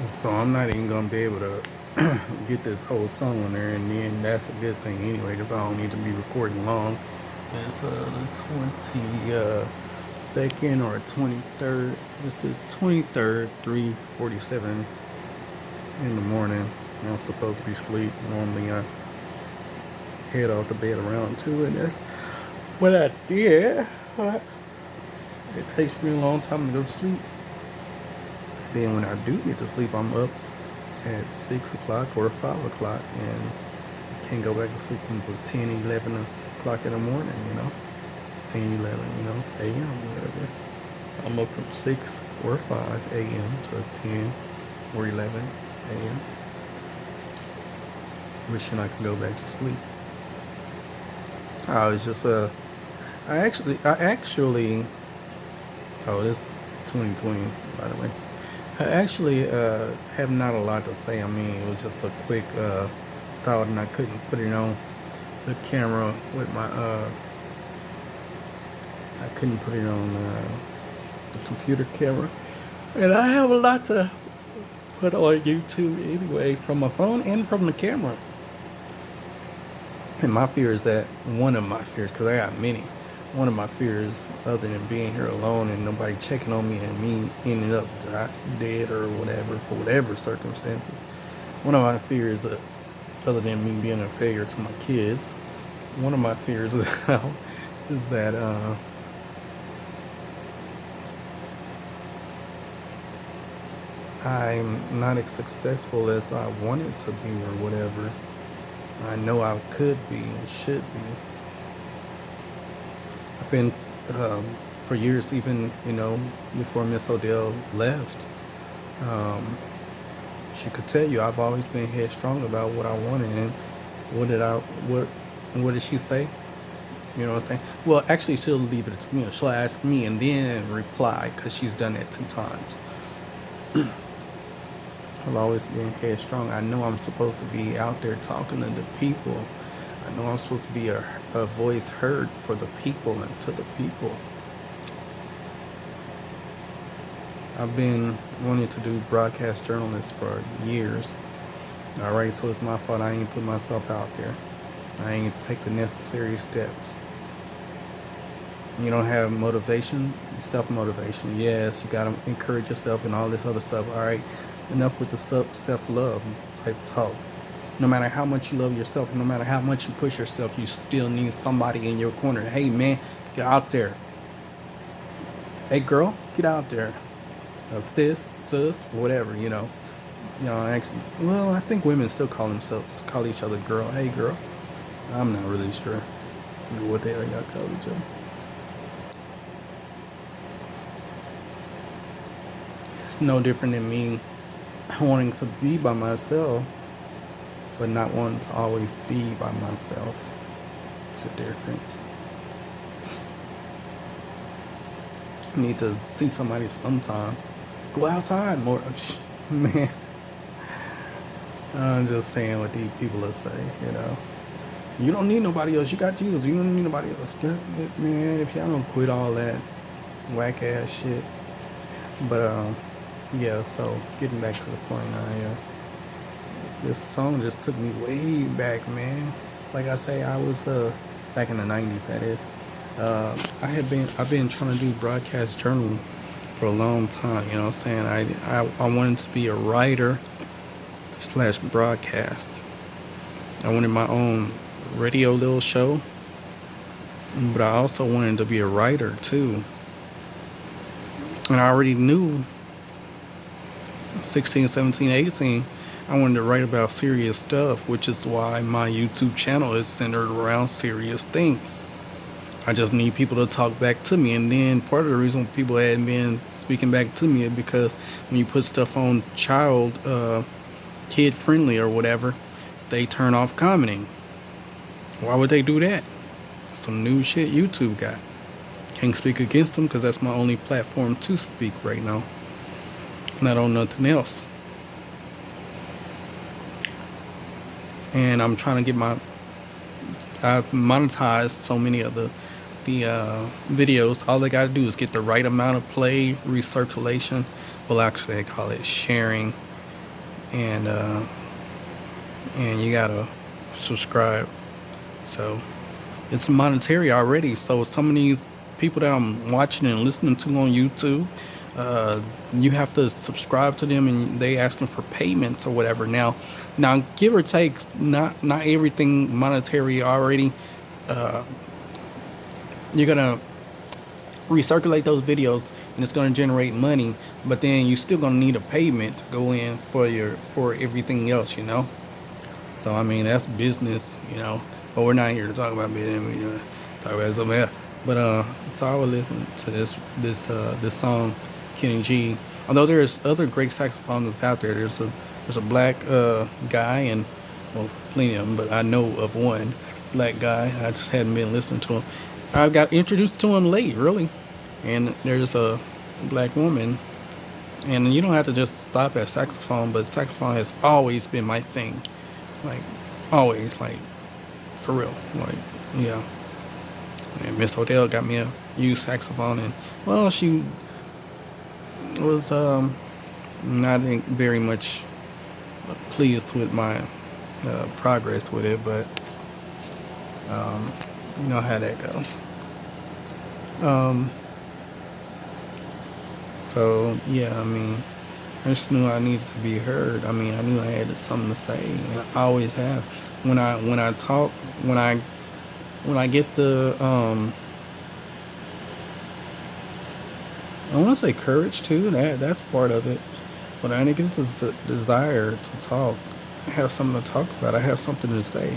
So I'm not even gonna be able to get this whole song on there, and then that's a good thing anyway, because I don't need to be recording long. It's the 22nd or 23rd. It's the 23rd, 3:47 in the morning. I'm supposed to be asleep. Normally I head off to bed around 2, and that's what I did. But it takes me a long time to go to sleep. Then when I do get to sleep, I'm up at 6 o'clock or 5 o'clock, and can't go back to sleep until 10, 11 o'clock in the morning, 10, 11, a.m., whatever. So I'm up from 6 or 5 a.m. to 10 or 11 a.m. Wishing I could go back to sleep. I was just, I actually, oh, this 2020, by the way. I actually have not a lot to say. I mean, it was just a quick thought, and I couldn't put it on the camera with my I couldn't put it on the computer camera, and I have a lot to put on YouTube anyway, from my phone and from the camera. And my fear is that one of my fears, because I got many, one of my fears, other than being here alone and nobody checking on me and me ending up dead or whatever, for whatever circumstances, one of my fears, other than me being a failure to my kids, one of my fears is that I'm not as successful as I wanted to be or whatever. I know I could be and should be. I've been, for years, even, before Miss Odell left, she could tell you I've always been headstrong about what I wanted. And what did she say? You know what I'm saying? Well, actually, she'll leave it to me. She'll ask me and then reply, because she's done that 2 times. I've always been headstrong. I know I'm supposed to be out there talking to the people. I know I'm supposed to be a voice heard for the people and to the people. I've been wanting to do broadcast journalist for years. Alright, so it's my fault I ain't put myself out there. I ain't take the necessary steps. You don't have motivation, self-motivation. Yes, you gotta encourage yourself and all this other stuff. Alright, enough with the self-love type talk. No matter how much you love yourself, no matter how much you push yourself, you still need somebody in your corner. Hey man, get out there. Hey girl, get out there. Sis, whatever, actually, well, I think women still call each other girl. Hey girl. I'm not really sure what the hell y'all call each other. It's no different than me wanting to be by myself, but not wanting to always be by myself. It's a difference. I need to see somebody sometime. Go outside more. Man, I'm just saying what these people will say, You don't need nobody else. You got Jesus. You don't need nobody else. Man, if y'all don't quit all that whack ass shit. But yeah. So getting back to the point, this song just took me way back, man. Like I say, I was back in the '90s. That is. I've been trying to do broadcast journaling for a long time. You know what I'm saying? I wanted to be a writer / broadcast. I wanted my own radio little show, but I also wanted to be a writer too. And I already knew 16, 17, 18, I wanted to write about serious stuff, which is why my YouTube channel is centered around serious things. I just need people to talk back to me. And then part of the reason people hadn't been speaking back to me is because when you put stuff on kid friendly or whatever, they turn off commenting. Why would they do that? Some new shit YouTube got. Can't speak against them because that's my only platform to speak right now. Not on nothing else. And I'm trying to get I've monetized so many of the videos. All they gotta do is get the right amount of play, recirculation. Well, actually, I call it sharing and you gotta subscribe. So it's monetary already. So some of these people that I'm watching and listening to on YouTube, uh, you have to subscribe to them, and they asking for payments or whatever. Now, give or take, not everything monetary already. You're gonna recirculate those videos, and it's gonna generate money. But then you still gonna need a payment to go in for everything else. So I mean that's business. But we're not here to talk about business. We're gonna talk about something else. But so I would listen to this song, Kenny G. Although there's other great saxophonists out there. There's a black guy, and well, plenty of them, but I know of one black guy. I just hadn't been listening to him. I got introduced to him late, really. And there's a black woman, and you don't have to just stop at saxophone, but saxophone has always been my thing, like always, like for real, like yeah. And Miss Odell got me a used saxophone, and well, she was not very much pleased with my progress with it, but you know how that goes. Um, so yeah, I mean, I just knew I needed to be heard. I mean, I knew I had something to say, and I always have. When I talk, when I get the I want to say courage too. That's part of it. But I get the desire to talk. I have something to talk about. I have something to say.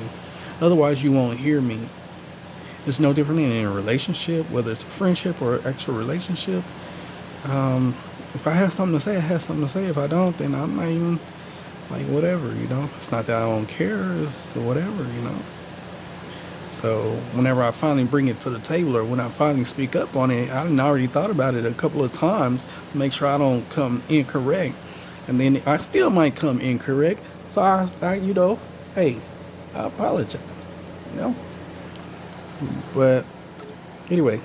Otherwise, you won't hear me. It's no different in a relationship, whether it's a friendship or an actual relationship. If I have something to say, I have something to say. If I don't, then I'm not even like whatever. It's not that I don't care. It's whatever. So whenever I finally bring it to the table, or when I finally speak up on it, I done already thought about it a couple of times to make sure I don't come incorrect, and then I still might come incorrect. So hey, I apologize. You know. But anyway,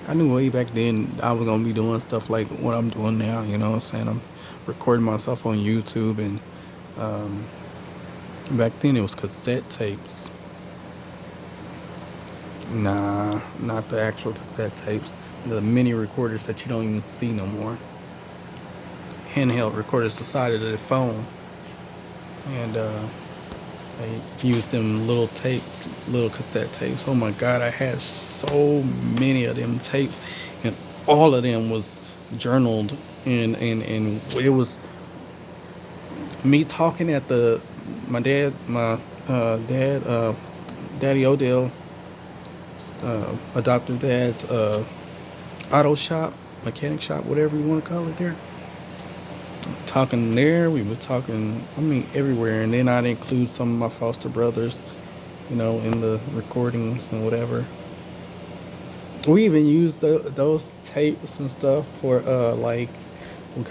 I knew way back then I was gonna be doing stuff like what I'm doing now. You know what I'm saying? I'm recording myself on YouTube, and back then it was cassette tapes. Nah, not the actual cassette tapes. The mini recorders that you don't even see no more. Handheld recorders the side of the phone, and I used them little tapes, little cassette tapes. Oh my God, I had so many of them tapes, and all of them was journaled, and it was me talking at my Daddy Odell, adopted dad's auto shop, mechanic shop, whatever you want to call it there. Talking there, we were talking, I mean, everywhere. And then I'd include some of my foster brothers, in the recordings and whatever. We even used those tapes and stuff for,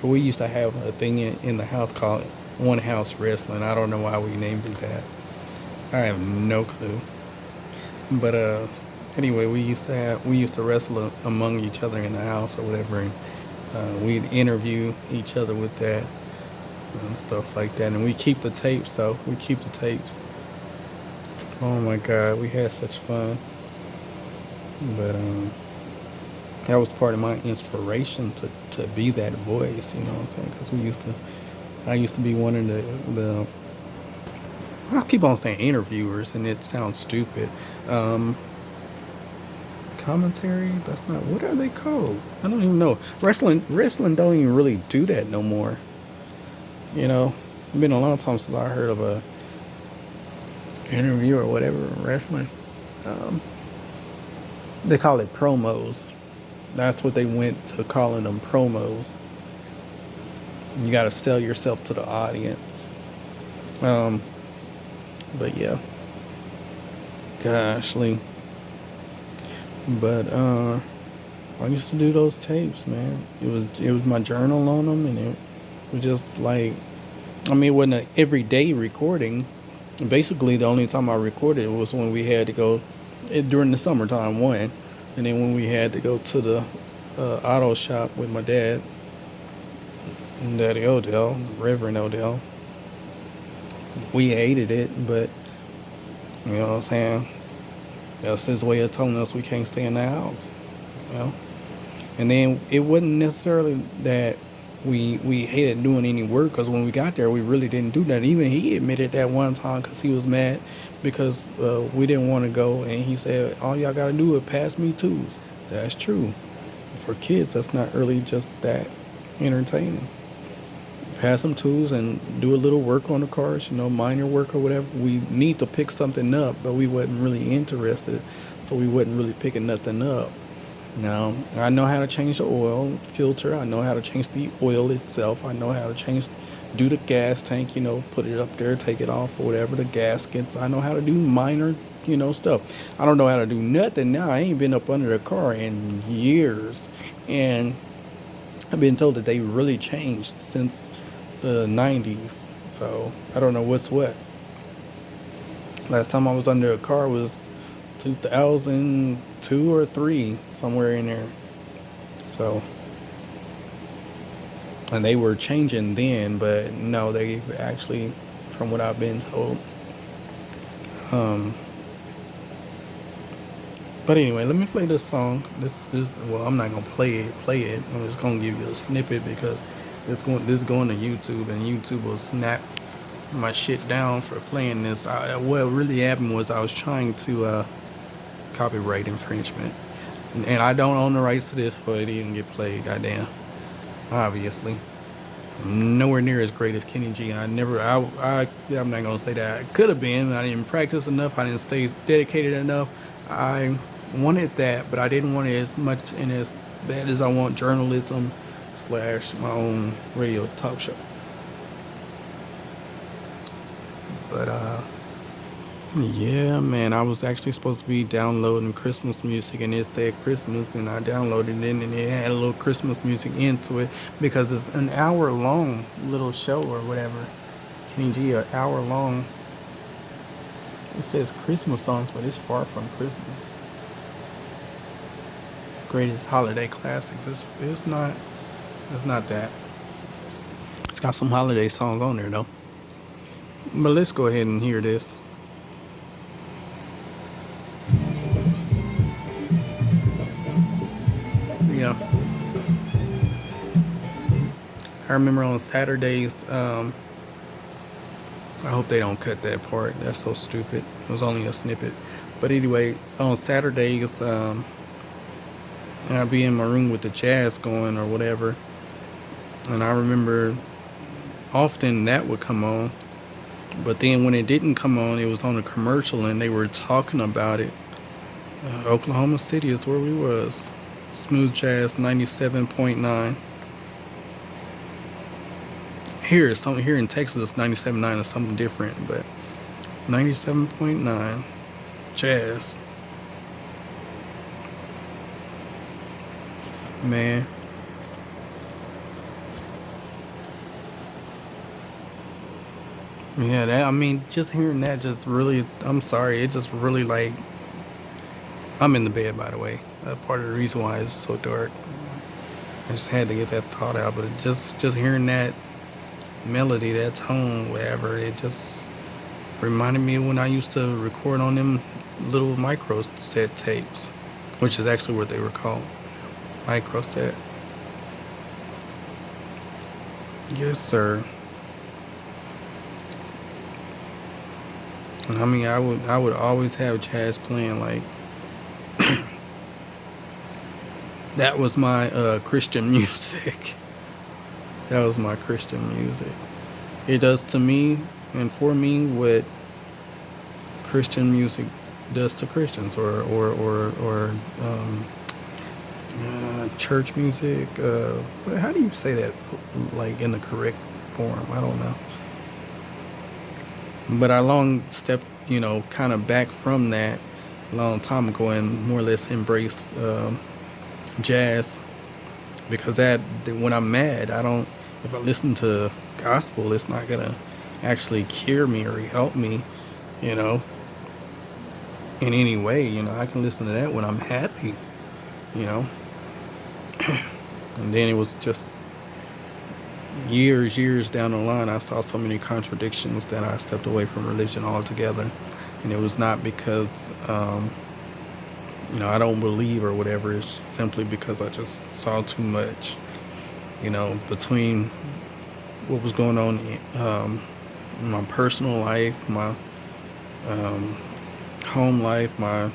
we used to have a thing in the house called One House Wrestling. I don't know why we named it that. I have no clue. But, anyway, we used to wrestle among each other in the house or whatever, and we'd interview each other with that and stuff like that. And we keep the tapes, though. We keep the tapes. Oh my God, we had such fun. But that was part of my inspiration to be that voice. You know what I'm saying? Because I used to be one of the I keep on saying interviewers, and it sounds stupid. Commentary, that's not, what are they called? I don't even know. Wrestling don't even really do that no more. It's been a long time since I heard of a interview or whatever wrestling. They call it promos. That's what they went to, calling them promos. You got to sell yourself to the audience. But yeah, goshly. But I used to do those tapes, man. It was my journal on them, and it was just like, I mean, it wasn't an everyday recording. Basically, the only time I recorded was when we had to go during the summertime, one, and then when we had to go to the auto shop with my dad, Daddy Odell, Reverend Odell. We hated it, but you know what I'm saying? That's his way of telling us we can't stay in the house. You know? And then it wasn't necessarily that we hated doing any work, because when we got there, we really didn't do that. Even he admitted that one time because he was mad because we didn't want to go, and he said, "All y'all got to do is pass me twos." That's true. For kids, that's not really just that entertaining. Pass them tools and do a little work on the cars, minor work or whatever. We need to pick something up, but we wasn't really interested, so we wasn't really picking nothing up. I know how to change the oil filter. I know how to change the oil itself. I know how to do the gas tank, put it up there, take it off or whatever, the gaskets. I know how to do minor, stuff. I don't know how to do nothing now. I ain't been up under the car in years. And I've been told that they really changed since the 90s. So I don't know what's what. Last time I was under a car was 2002 or 3, somewhere in there. So, and they were changing then, but no, they actually, from what I've been told. But anyway, let me play this song. Well, I'm not gonna play it. I'm just gonna give you a snippet because this is going to YouTube, and YouTube will snap my shit down for playing this. What really happened was I was trying to copyright infringement, and I don't own the rights to this, but it didn't get played. Goddamn, obviously. I'm nowhere near as great as Kenny G. I'm not gonna say that I could have been. I didn't practice enough. I didn't stay dedicated enough. I wanted that, but I didn't want it as much and as bad as I want journalism / my own radio talk show. But yeah, man, I was actually supposed to be downloading Christmas music, and it said Christmas, and I downloaded it, and it had a little Christmas music into it because it's an hour long little show or whatever. Kenny G, an hour long. It says Christmas songs, but it's far from Christmas. Greatest holiday classics. It's not that. It's got some holiday songs on there though. But let's go ahead and hear this. Yeah. I remember on Saturdays, I hope they don't cut that part. That's so stupid. It was only a snippet. But anyway, on Saturdays, I'd be in my room with the jazz going or whatever. And I remember often that would come on. But then when it didn't come on, it was on a commercial and they were talking about it. Oklahoma City is where we was. Smooth Jazz 97.9. Here in Texas, 97.9 is something different, but 97.9 Jazz. Man. Yeah, just hearing that just really, I'm sorry, it just really like, I'm in the bed, by the way. Part of the reason why it's so dark. I just had to get that thought out, but just hearing that melody, that tone, whatever, it just reminded me of when I used to record on them little micro set tapes, which is actually what they were called, micro set. Yes, sir. I would always have jazz playing, like that was my Christian music. That was my Christian music. It does to me and for me what Christian music does to Christians, or church music. How do you say that, like in the correct form? I don't know. But I long stepped, kind of back from that a long time ago and more or less embraced jazz, because when I'm mad, if I listen to gospel, it's not gonna actually cure me or help me, in any way. I can listen to that when I'm happy, and then it was just years down the line, I saw so many contradictions that I stepped away from religion altogether. And it was not because, I don't believe or whatever. It's simply because I just saw too much, between what was going on in my personal life, my home life, my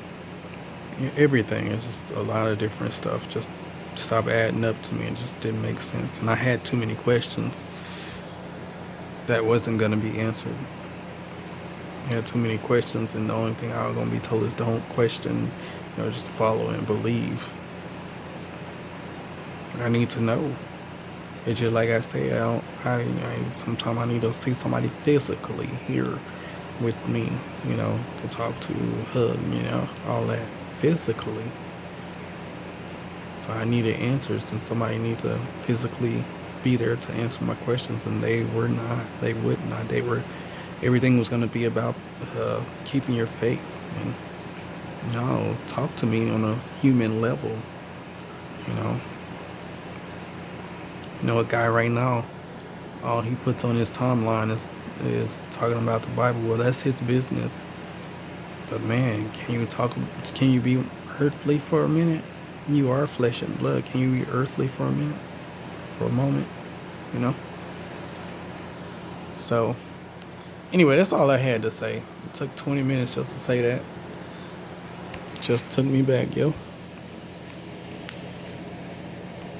everything. It's just a lot of different stuff. Just stopped adding up to me. It just didn't make sense. And I had too many questions that wasn't going to be answered. I had too many questions, and the only thing I was going to be told is don't question, just follow and believe. I need to know. It's just like I say, sometimes I need to see somebody physically here with me, to talk to, hug, all that physically. So I needed answers, and somebody needed to physically be there to answer my questions, and they were not. They would not. Everything was going to be about keeping your faith, and talk to me on a human level, a guy right now, all he puts on his timeline is talking about the Bible. Well, that's his business. But man, can you be earthly for a minute? You are flesh and blood. Can you be earthly for a minute? For a moment? So, anyway, that's all I had to say. It took 20 minutes just to say that. Just took me back, yo.